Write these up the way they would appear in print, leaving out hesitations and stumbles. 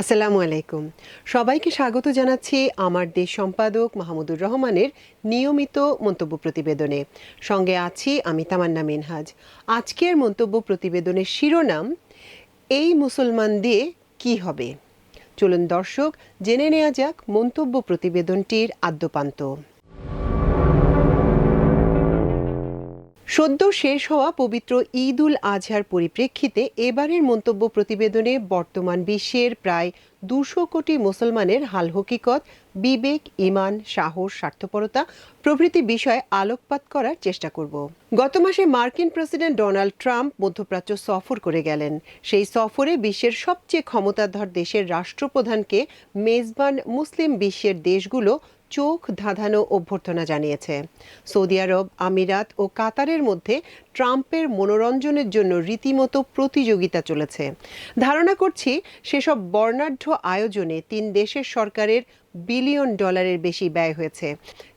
আসসালামু আলাইকুম। সবাইকে স্বাগত জানাচ্ছি আমার দেশ সম্পাদক মাহমুদুর রহমানের নিয়মিত মন্তব্য প্রতিবেদনে। সঙ্গে আছি আমি তামান্না মিনহাজ। আজকের মন্তব্য প্রতিবেদনের শিরোনাম, এই মুসলমান দিয়ে কি হবে। চলুন দর্শক, জেনে নেওয়া যাক মন্তব্য প্রতিবেদনটির আদ্যোপান্ত। সদ্য শেষ হওয়া পবিত্র ঈদ উল আজহার পরিপ্রেক্ষিতে এবারের মন্তব্য প্রতিবেদনে বর্তমান বিশ্বের প্রায় ২০০ কোটি মুসলমানের হাল হকিকত, বিবেক, ঈমান, সাহস, স্বার্থপরতা প্রভৃতি বিষয়ে আলোকপাত করার চেষ্টা করব। গত মাসে মার্কিন প্রেসিডেন্ট ডোনাল্ড ট্রাম্প মধ্যপ্রাচ্য সফর করে গেলেন। সেই সফরে বিশ্বের সবচেয়ে ক্ষমতাধর দেশের রাষ্ট্রপ্রধানকে মেজবান মুসলিম বিশ্বের দেশগুলো চোখ ধাঁধানো অভ্যর্থনা জানিয়েছে। সৌদি আরব, আমিরাত ও কাতারের মধ্যে ট্রাম্পের মনোরঞ্জনের জন্য রীতিমতো প্রতিযোগিতা চলেছে। ধারণা করছি সেসব বর্ণাঢ্য আয়োজনে ৩ দেশের সরকারের বিলিয়ন ডলারের বেশি ব্যয় হয়েছে।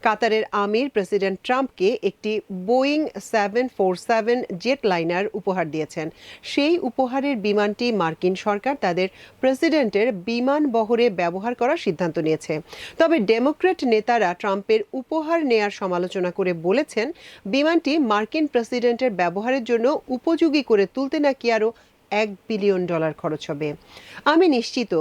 কাতারের আমির প্রেসিডেন্ট ট্রাম্পকে একটি বোয়িং 747 জেট লাইনার উপহার দিয়েছেন। সেই উপহারের বিমানটি মার্কিন সরকার তাদের প্রেসিডেন্টের বিমান বহরে ব্যবহার করার সিদ্ধান্ত নিয়েছে। তবে ডেমোক্র্যাট নেতারা ট্রাম্পের উপহার নেয়ার সমালোচনা করে বলেছেন, বিমানটি মার্কিন প্রেসিডেন্টের ব্যবহারের জন্য উপযোগী করে তুলতে নাকি আরও $1 বিলিয়ন খরচ হবে। আমি নিশ্চিত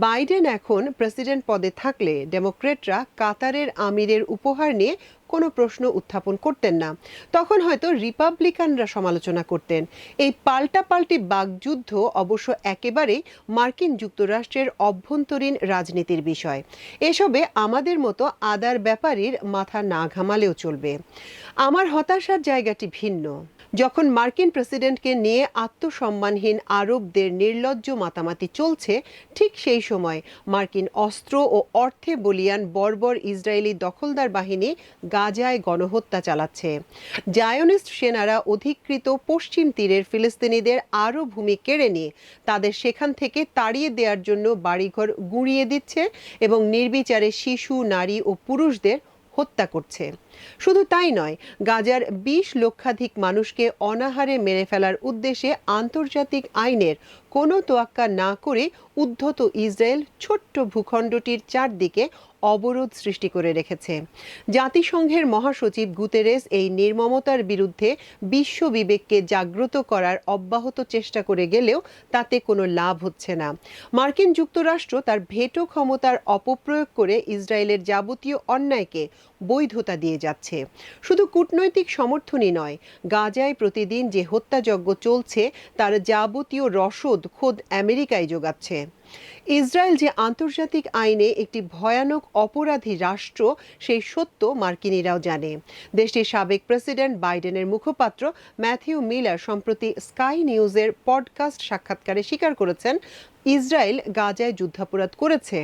বাইডেন এখন প্রেসিডেন্ট পদে থাকলে ডেমোক্রেটরা কাতারের আমিরের উপহার নিয়ে কোনো প্রশ্ন উত্থাপন করতেন না। তখন হয়তো রিপাবলিকানরা সমালোচনা করতেন। এই পাল্টাপাল্টি বাকযুদ্ধ অবশ্য একেবারেই মার্কিন যুক্তরাষ্ট্রের অভ্যন্তরীণ রাজনীতির বিষয়। এসবে আমাদের মতো আদার ব্যাপারীর মাথা না ঘামালেও চলবে। আমার হতাশার জায়গাটি ভিন্ন। যখন মার্কিন প্রেসিডেন্টকে নিয়ে আত্মসম্মানহীন আরবদের নির্লজ্জ মাতামাতি চলছে, ঠিক সেই সময় মার্কিন অস্ত্র ও অর্থে বলীয়ান বর্বর ইসরায়েলি দখলদার বাহিনী গাজায় গণহত্যা চালাচ্ছে। জায়নিস্ট সেনারা অধিকৃত পশ্চিম তীরের ফিলিস্তিনিদের আরও ভূমি কেড়ে নিয়ে তাদের সেখান থেকে তাড়িয়ে দেওয়ার জন্য বাড়িঘর গুঁড়িয়ে দিচ্ছে এবং নির্বিচারে শিশু, নারী ও পুরুষদের হত্যা করছে। শুধু তাই নয়, গাজার ২০ লক্ষাধিক মানুষকে অনাহারে মেরে ফেলার উদ্দেশ্যে আন্তর্জাতিক আইনের কোনো তোয়াক্কা না করে উদ্ধত ইসরায়েল ছোট্ট ভূখণ্ডটির চারদিকে অবরোধ সৃষ্টি করে রেখেছে। জাতিসংঘের মহাসচিব গুতেরেস এই নির্মমতার বিরুদ্ধে বিশ্ব বিবেককে জাগ্রত করার অব্যাহত চেষ্টা করে গেলেও তাতে কোনো লাভ হচ্ছে না। মার্কিন যুক্তরাষ্ট্র তার ভেটো ক্ষমতার অপপ্রয়োগ করে ইসরায়েলের যাবতীয় অন্যায়কে বৈধতা দিয়ে যাচ্ছে। শুধু কূটনৈতিক সমর্থনই নয়, গাজায় প্রতিদিন যে হত্যাযজ্ঞ চলছে তার যাবতীয় রসদ খোদ আমেরিকাই যোগাচ্ছে। ইসরায়েল যে আন্তর্জাতিক আইনে একটি ভয়ানক অপরাধী রাষ্ট্র, সেই সত্য মার্কিনিরাও জানে। দেশটির সাবেক প্রেসিডেন্ট বাইডেনের মুখপাত্র ম্যাথিউ মিলার সম্প্রতি স্কাই নিউজের পডকাস্ট সাক্ষাৎকারে স্বীকার করেছেন, ইসরায়েল গাজায় যুদ্ধাপরাধ করেছে।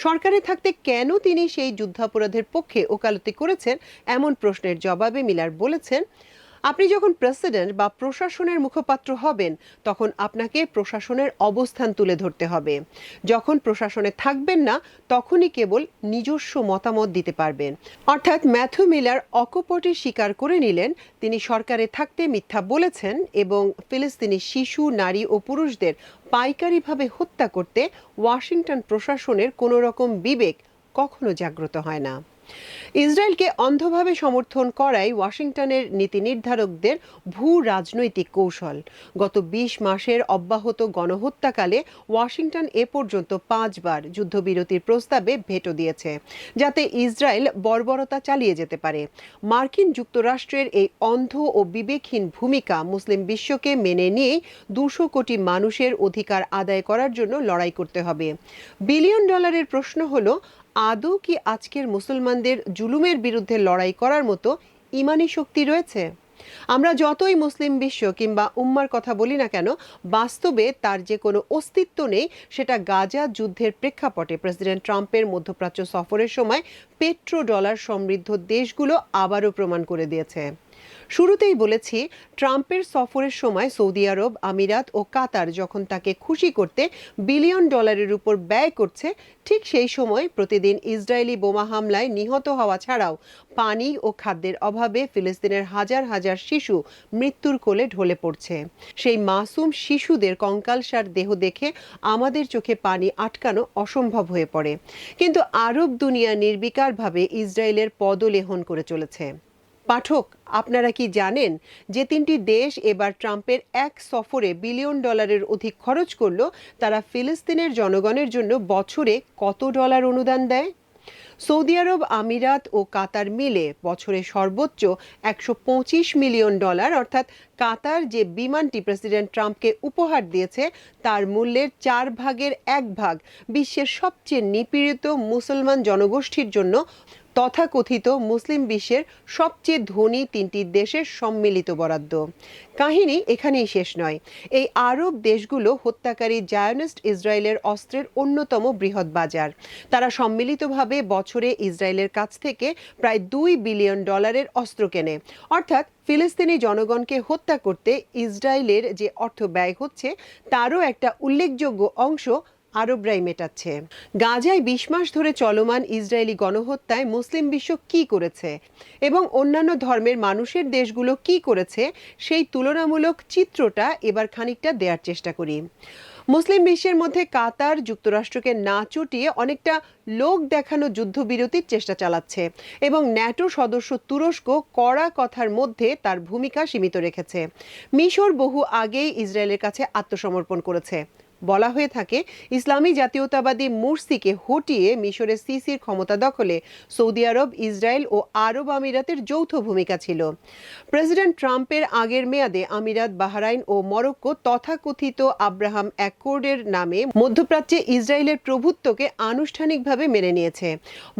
সরকারে থাকতে কেন তিনি সেই যুদ্ধাপরাধের পক্ষে ওকালতি করেছেন, এমন প্রশ্নের জবাবে মিলার বলেছেন, আপনি যখন প্রেসিডেন্ট বা প্রশাসনের মুখপাত্র হবেন, তখন আপনাকে প্রশাসনের অবস্থান তুলে ধরতে হবে। যখন প্রশাসনে থাকবেন না, তখনই কেবল নিজস্ব মতামত দিতে পারবেন। অর্থাৎ ম্যাথু মিলার অকপটে স্বীকার করে নিলেন তিনি সরকারে থাকতে মিথ্যা বলেছেন এবং ফিলিস্তিনি শিশু, নারী ও পুরুষদের পাইকারিভাবে হত্যা করতে ওয়াশিংটন প্রশাসনের কোনো রকম বিবেক কখনো জাগ্রত হয় না। ইসরায়েলকে অন্ধভাবে সমর্থন করাই ওয়াশিংটনের নীতি নির্ধারকদের ভূ রাজনৈতিক কৌশল। গত ২০ মাসের অব্যাহত গণহত্যাকালে ওয়াশিংটন এ পর্যন্ত ৫ বার যুদ্ধবিরতির প্রস্তাবে ভেটো দিয়েছে, যাতে ইসরায়েল বর্বরতা চালিয়ে যেতে পারে। মার্কিন যুক্তরাষ্ট্রের এই অন্ধ ও বিবেকহীন ভূমিকা মুসলিম বিশ্বকে মেনে নিয়েই ২০০ কোটি মানুষের অধিকার আদায় করার জন্য লড়াই করতে হবে। বিলিয়ন ডলারের প্রশ্ন হলো, আদৌ কি আজকের মুসলমানদের জুলুমের বিরুদ্ধে লড়াই করার মতো ইমানি শক্তি রয়েছে? আমরা যতই মুসলিম বিশ্ব কিংবা উম্মার কথা বলি না কেন, বাস্তবে তার যে কোনো অস্তিত্ব নেই, সেটা গাজা যুদ্ধের প্রেক্ষাপটে প্রেসিডেন্ট ট্রাম্পের মধ্যপ্রাচ্য সফরের সময় পেট্রো ডলার সমৃদ্ধ দেশগুলো আবারও প্রমাণ করে দিয়েছে। শুরুতেই বলেছি, ট্রাম্পের সফরের সময় সৌদি আরব, আমিরাত ও কাতার যখন তাকে খুশি করতে বিলিয়ন ডলারের উপর ব্যয় করছে, ঠিক সেই সময় প্রতিদিন ইসরায়েলি বোমা হামলায় নিহত হওয়া ছাড়াও পানি ও খাদ্যের অভাবে ফিলিস্তিনের হাজার হাজার শিশু মৃত্যুর কোলে ঢলে পড়ছে। সেই মাসুম শিশুদের কঙ্কালসার দেহ দেখে আমাদের চোখে পানি আটকানো অসম্ভব হয়ে পড়ে। কিন্তু আরব দুনিয়া নির্বিকারভাবে ইসরায়েলের পদলেহন করে চলেছে। পাঠক, আপনারা কি জানেন যে তিনটি দেশ এবার ট্রাম্পের এক সফরে বিলিয়ন ডলারের অধিক খরচ করল, তারা ফিলিস্তিনের জনগণের জন্য বছরে কত ডলার অনুদান দেয়? সৌদি আরব, আমিরাত ও কাতার মিলে বছরে সর্বোচ্চ 125 মিলিয়ন ডলার, অর্থাৎ কাতার যে বিমানটি প্রেসিডেন্ট ট্রাম্পকে উপহার দিয়েছে তার মূল্যের 1/4 বিশ্বের সবচেয়ে নিপীড়িত মুসলমান জনগোষ্ঠীর জন্য, তথাকথিত মুসলিম বিশ্বের সবচেয়ে ধনী তিনটি দেশের সম্মিলিত বরাদ্দ। কাহিনী এখানেই শেষ নয়। এই আরব দেশগুলো হত্যাকারী জায়নিস্ট ইসরায়েলের অস্ত্রের অন্যতম বৃহৎ বাজার। তারা সম্মিলিতভাবে বছরে ইসরায়েলের কাছ থেকে প্রায় 2 বিলিয়ন ডলারের অস্ত্র কেনে। অর্থাৎ ফিলিস্তিনি জনগণকে হত্যা করতে ইসরায়েলের যে অর্থ ব্যয় হচ্ছে তারও একটা উল্লেখযোগ্য অংশ আরবরাই মেটাচ্ছে। গাজায় 20 মাস ধরে চলমান ইসরায়েলি গণহত্যায় মুসলিম বিশ্ব কি করেছে এবং অন্যান্য ধর্মের মানুষের দেশগুলো কি করেছে, সেই তুলনামূলক চিত্রটা এবার খানিকটা দেওয়ার চেষ্টা করি। মুসলিম বিশ্বের মধ্যে কাতার যুক্তরাষ্ট্রকে না চটিয়ে অনেকটা লোক দেখানো যুদ্ধবিরতির চেষ্টা চালাচ্ছে এবং ন্যাটো সদস্য তুরস্ক কড়া কথার মধ্যে তার ভূমিকা সীমিত রেখেছে। মিশর বহু আগেই ইসরায়েলের কাছে আত্মসমর্পণ করেছে। বলা হয়ে থাকে, ইসলামী জাতীয়তাবাদী মুরসিকে হটিয়ে মিশরের সিসির ক্ষমতা দখলে সৌদি আরব, ইসরায়েল ও আরব আমিরাতের যৌথ ভূমিকা ছিল। প্রেসিডেন্ট ট্রাম্পের আগের মেয়াদে আমিরাত, বাহরাইন ও মরক্কো তথাকথিত আব্রাহাম অ্যাকর্ডের নামে মধ্যপ্রাচ্যে ইসরায়েলের প্রভুত্বকে আনুষ্ঠানিকভাবে মেনে নিয়েছে।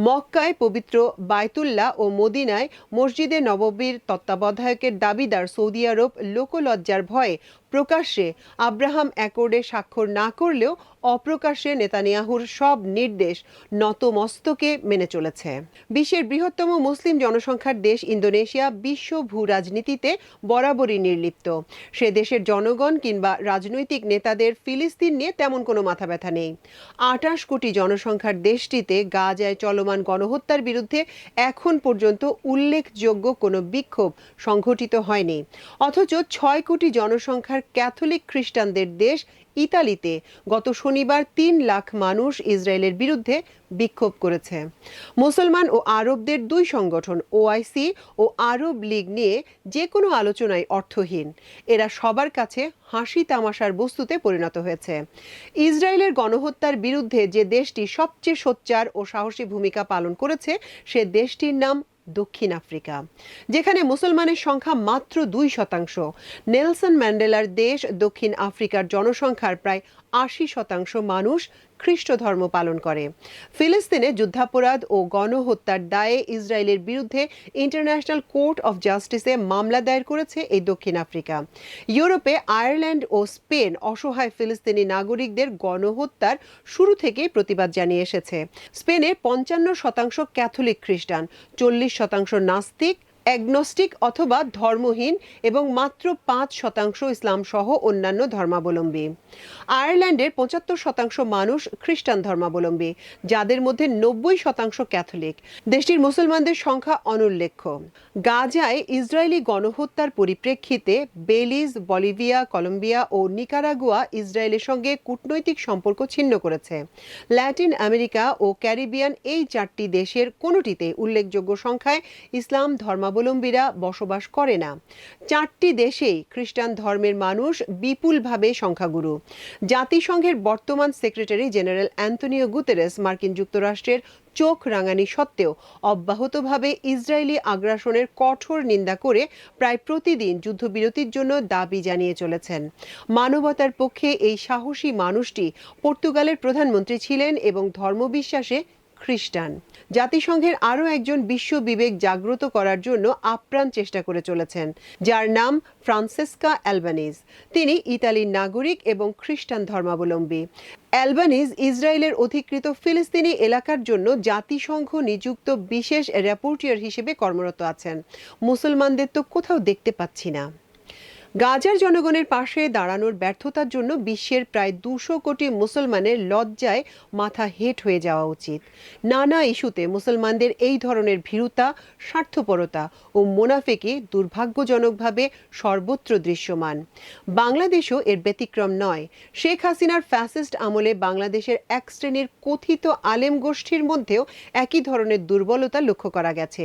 মক্কায় পবিত্র বায়তুল্লাহ ও মদিনায় মসজিদে নববীর তত্ত্বাবধায়কের দাবিদার সৌদি আরব লোকলজ্জার ভয়ে প্রকাশ্যে আব্রাহাম অ্যাকর্ডে স্বাক্ষর না করলেও অপ্রকাশ্যে নেতানিয়াহুর সব নির্দেশ নতমস্তকে মেনে চলেছে। বিশ্বের বৃহত্তম মুসলিম জনসংখ্যার দেশ ইন্দোনেশিয়া বিশ্ব ভূ রাজনীতিতে বরাবরই নির্লিপ্ত। সে দেশের জনগণ কিংবা রাজনৈতিক নেতাদের ফিলিস্তিন নিয়ে তেমন কোনো মাথা ব্যথা নেই। 28 কোটি জনসংখ্যার দেশটিতে গাজায় চলমান গণহত্যার বিরুদ্ধে এখন পর্যন্ত উল্লেখযোগ্য কোনো বিক্ষোভ সংঘটিত হয়নি। অথচ 6 কোটি জনসংখ্যার ক্যাথলিক খ্রিস্টানদের দেশ ইতালিতে গত শনিবার 3 লাখ মানুষ ইসরায়েলের বিরুদ্ধে বিক্ষোভ করেছে। মুসলমান ও আরবদের দুই সংগঠন ওআইসি ও আরব লীগ নিয়ে যে কোনো আলোচনায় অর্থহীন। এরা সবার কাছে হাসি তামাশার বস্তুতে পরিণত হয়েছে। ইসরায়েলের গণহত্যার বিরুদ্ধে যে দেশটি সবচেয়ে সোচ্চার ও সাহসী ভূমিকা পালন করেছে সে দেশটির নাম দক্ষিণ আফ্রিকা, যেখানে মুসলমানের সংখ্যা মাত্র 2%। নেলসন ম্যান্ডেলার দেশ দক্ষিণ আফ্রিকার জনসংখ্যার প্রায় 80% মানুষ খ্রিস্ট ধর্ম পালন করে। ফিলিস্তিনে যুদ্ধাপরাধ ও গণহত্যার দায়ে ইসরায়েলের বিরুদ্ধে ইন্টারন্যাশনাল কোর্ট অফ জাস্টিসে মামলা দায়ের করেছে এই দক্ষিণ আফ্রিকা। ইউরোপে আয়ারল্যান্ড ও স্পেন অসহায় ফিলিস্তিনি নাগরিকদের গণহত্যার শুরু থেকেই প্রতিবাদ জানিয়ে এসেছে। স্পেনে 55% ক্যাথলিক খ্রিস্টান, 40% নাস্তিক, অ্যাগনস্টিক অথবা ধর্মহীন এবং মাত্র 5% ইসলাম সহ অন্যান্য ধর্মাবলম্বী। আয়ারল্যান্ডের 75% মানুষ খ্রিস্টান ধর্মাবলম্বী, যাদের মধ্যে 90% ক্যাথলিক। দেশটির মুসলমানদের সংখ্যা অনুল্লেখ্য। গাজায় ইসরায়েলি গণহত্যার পরিপ্রেক্ষিতে বেলিজ, বলিভিয়া, কলম্বিয়া ও নিকারাগুয়া ইসরায়েলের সঙ্গে কূটনৈতিক সম্পর্ক ছিন্ন করেছে। ল্যাটিন আমেরিকা ও ক্যারিবিয়ান এই 4টি দেশের কোনোটিতে উল্লেখযোগ্য সংখ্যায় ইসলাম ধর্মাবলম্বীরা বসবাস করে না। 4টি দেশেই খ্রিস্টান ধর্মের মানুষ বিপুলভাবে সংখ্যাগুরু। জাতিসংঘের বর্তমান সেক্রেটারি জেনারেল অ্যান্তনিও গুতেরেস মার্কিন যুক্তরাষ্ট্রের চোখ রাঙানি সত্ত্বেও অব্যাহতভাবে ইসরায়েলি আগ্রাসনের কঠোর নিন্দা করে প্রায় প্রতিদিন যুদ্ধবিরতির জন্য দাবি জানিয়ে চলেছেন। মানবতার পক্ষে এই সাহসী মানুষটি পর্তুগালের প্রধানমন্ত্রী ছিলেন এবং ধর্মবিশ্বাসে খ্রিস্টান। জাতিসংঘের আরও একজন বিশ্ব বিবেক জাগ্রত করার জন্য আপ্রাণ চেষ্টা করে চলেছেন, যার নাম ফ্রান্সেস্কা অ্যালবানিজ। তিনি ইতালির নাগরিক এবং খ্রিস্টান ধর্মাবলম্বী। অ্যালবানিজ ইসরায়েলের অধিকৃত ফিলিস্তিনি এলাকার জন্য জাতিসংঘ নিযুক্ত বিশেষ র্যাপোর্টিয়ার হিসেবে কর্মরত আছেন। মুসলমানদের তো কোথাও দেখতে পাচ্ছি না। গাজার জনগণের পাশে দাঁড়ানোর ব্যর্থতার জন্য বিশ্বের প্রায় 200 কোটি মুসলমানের লজ্জায় মাথা হেঁট হয়ে যাওয়া উচিত। নানা ইস্যুতে মুসলমানদের এই ধরনের ভীরুতা, স্বার্থপরতা ও মুনাফিকি দুর্ভাগ্যজনকভাবে সর্বত্র দৃশ্যমান। বাংলাদেশও এর ব্যতিক্রম নয়। শেখ হাসিনার ফ্যাসিস্ট আমলে বাংলাদেশের এক শ্রেণীর কথিত আলেম গোষ্ঠীর মধ্যেও একই ধরনের দুর্বলতা লক্ষ্য করা গেছে।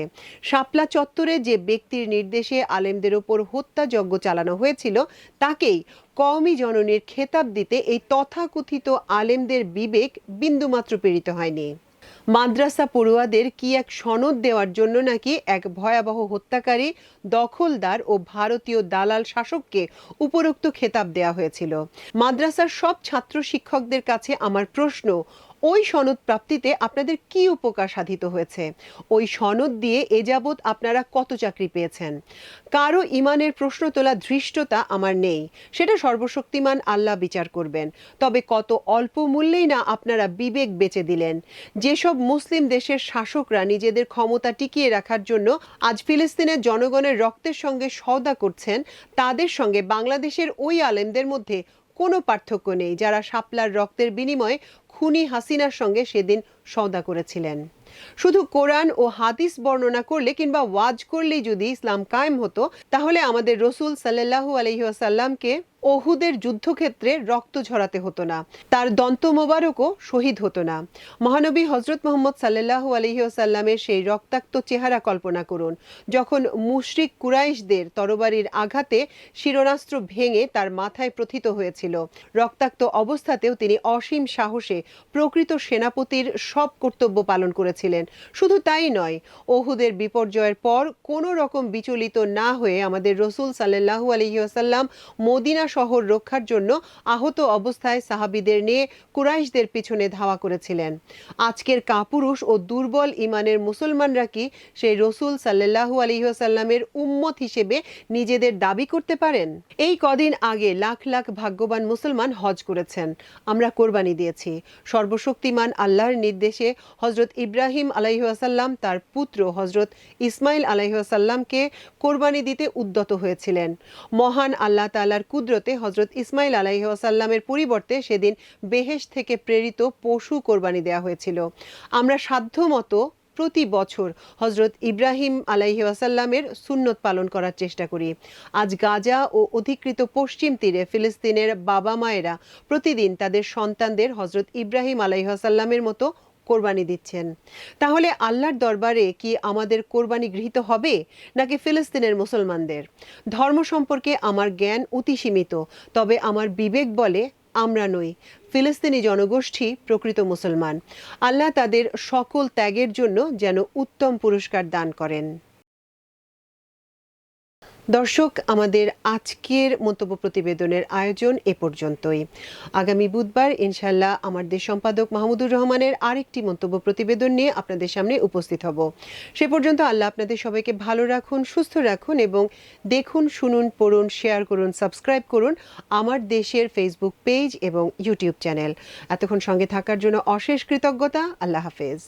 শাপলা চত্বরে যে ব্যক্তির নির্দেশে আলেমদের ওপর হত্যাযজ্ঞ চালানো হয়েছিল, তাকেই কওমি জননীর খেতাব দিতে এই তথাকথিত আলেমদের বিবেক বিন্দুমাত্র পীড়িত হয়নি। মাদ্রাসা পড়ুয়াদের কি এক সনদ দেওয়ার জন্য নাকি এক ভয়াবহ হত্যাকারী, দখলদার ও ভারতীয় দালাল শাসককে উপরোক্ত খেতাব দেওয়া হয়েছিল। মাদ্রাসার সব ছাত্র শিক্ষকদের কাছে আমার প্রশ্ন, ওই সনদ প্রাপ্তিতে আপনাদের কি উপকার সাধিত হয়েছে? ওই সনদ দিয়ে এ যাবৎ আপনারা কত চাকরি পেয়েছেন? কারো ইমানের প্রশ্ন তোলা ধৃষ্টতা আমার নেই, সেটা সর্বশক্তিমান আল্লাহ বিচার করবেন। তবে কত অল্প মূল্যেই না আপনারা বিবেক বেচে দিলেন। যেসব মুসলিম দেশের শাসকরা নিজেদের ক্ষমতা টিকিয়ে রাখার জন্য আজ ফিলিস্তিনের জনগণের রক্তের সঙ্গে সওদা করছেন, তাদের সঙ্গে বাংলাদেশের ওই আলেমদের মধ্যে কোনো পার্থক্য নেই, যারা শাপলার রক্তের বিনিময়ে খুনি হাসিনার সঙ্গে সেদিন সওদা করেছিলেন। শুধু কোরআন ও হাদিস বর্ণনা করলে কিংবা ওয়াজ করলেই যদি ইসলাম কায়েম হতো, তাহলে আমাদের রসুল সাল্লাল্লাহু আলাইহি ওয়াসাল্লামকে ওহুদের যুদ্ধক্ষেত্রে রক্ত ঝরাতে হতো না, তার দন্ত মোবারকও শহীদ হতো না। মহানবী হজরত মুহাম্মদ সাল্লাল্লাহু আলাইহি ওয়াসাল্লামের সেই রক্তাক্ত চেহারা কল্পনা করুন, যখন মুশরিক কুরাইশদের তরবারির আঘাতে শিরনাস্ত্র ভেঙে তার মাথায় প্রথিত হয়েছিল। রক্তাক্ত অবস্থাতেও তিনি অসীম সাহসে প্রকৃত সেনাপতির সব কর্তব্য পালন করেছিলেন। শুধু তাই নয়, ওহুদের বিপর্যয়ের পর কোনো রকম বিচলিত না হয়ে আমাদের রসুল সাল্লাল্লাহু আলাইহি ওয়াসাল্লাম মদিনা শহর রক্ষার জন্য আহত অবস্থায় সাহাবীদের নিয়ে কুরাইশদের পিছনে ধাওয়া করেছিলেন। আজকের কাপুরুষ ও দুর্বল ইমানের মুসলমানরা কি সেই রসুল সাল্লাল্লাহু আলাইহি ওয়াসাল্লামের উম্মত হিসেবে নিজেদের দাবি করতে পারেন? এই কদিন আগে লাখ লাখ ভাগ্যবান মুসলমান হজ করেছেন। আমরা কোরবানি দিয়েছি। সর্বশক্তিমান আল্লাহর নির্দেশে হজরত ইব্রাহিম আলাইহি ওয়াসাল্লাম তার পুত্র হজরত ইসমাইল আলাইহি ওয়াসাল্লামকে কোরবানি দিতে উদ্যত হয়েছিলেন। মহান আল্লাহ তাআলার কুদরতে হজরত ইসমাইল আলাইহি ওয়াসাল্লামের পরিবর্তে সেদিন বেহেশত থেকে প্রেরিত পশু কোরবানি দেওয়া হয়েছিল। আমরা সাধ্যমতো প্রতি বছর হজরত ইব্রাহিম আলাইহি ওয়াসাল্লামের সুন্নত পালন করার চেষ্টা করি। আজ গাজা ও অধিকৃত পশ্চিম তীরে ফিলিস্তিনের বাবা মায়েরা প্রতিদিন তাদের সন্তানদের হজরত ইব্রাহিম আলাইহি ওয়াসাল্লামের মতো কোরবানি দিচ্ছেন। তাহলে আল্লাহর দরবারে কি আমাদের কোরবানি গৃহীত হবে, নাকি ফিলিস্তিনের মুসলমানদের? ধর্ম সম্পর্কে আমার জ্ঞান অতি সীমিত, তবে আমার বিবেক বলে আমরা নই, ফিলিস্তিনি জনগোষ্ঠী প্রকৃত মুসলমান। আল্লাহ তাদের সকল ত্যাগের জন্য যেন উত্তম পুরস্কার দান করেন। দর্শক, আমাদের আজকের মন্তব্য প্রতিবেদনের আয়োজন এ পর্যন্তই। আগামী বুধবার ইনশাল্লাহ আমার দেশ সম্পাদক মাহমুদুর রহমানের আরেকটি মন্তব্য প্রতিবেদন নিয়ে আপনাদের সামনে উপস্থিত হব। সে পর্যন্ত আল্লাহ আপনাদের সবাইকে ভালো রাখুন, সুস্থ রাখুন এবং দেখুন, শুনুন, পড়ুন, শেয়ার করুন, সাবস্ক্রাইব করুন আমার দেশের ফেসবুক পেজ এবং ইউটিউব চ্যানেল। এতক্ষণ সঙ্গে থাকার জন্য অশেষ কৃতজ্ঞতা। আল্লাহ হাফেজ।